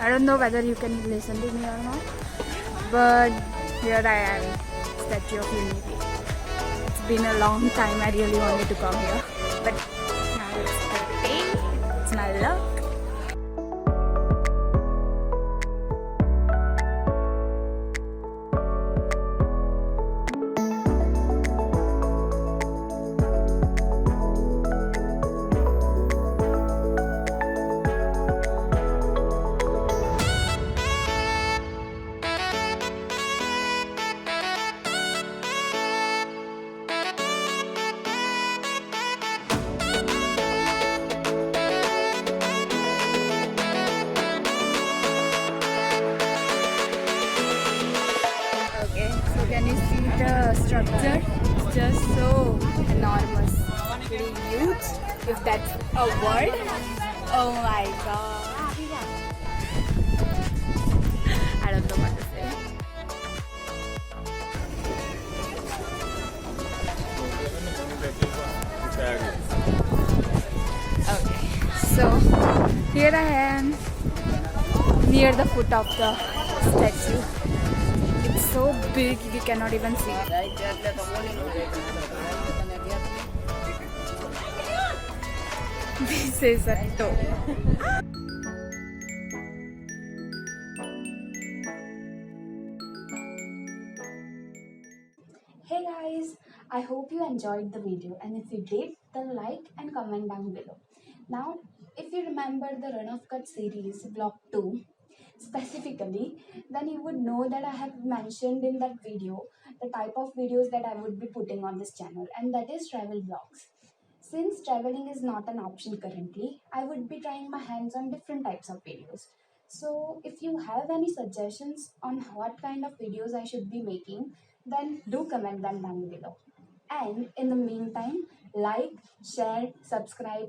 I don't know whether you can listen to me or not, but here I am, Statue of Unity. It's been a long time. I really wanted to come here, but now it's the day. It's my luck. Okay, so can you see the structure? It's just so enormous, really huge, if that's a word. Oh my god. I don't know what to say. Okay, so here I am near the foot of the statue. It's so big we cannot even see it. This is a toe. Hey guys, I hope you enjoyed the video, and if you did, then like and comment down below. Now, if you remember the Rann of Kutch series vlog 2 specifically, then you would know that I have mentioned in that video the type of videos that I would be putting on this channel, and that is travel vlogs. Since traveling is not an option currently, I would be trying my hands on different types of videos. So, if you have any suggestions on what kind of videos I should be making, then do comment them down below. And in the meantime, like, share, subscribe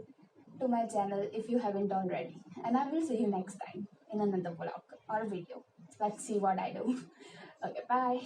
to my channel if you haven't already. And I will see you next time in another vlog or video. Let's see what I do. Okay, bye.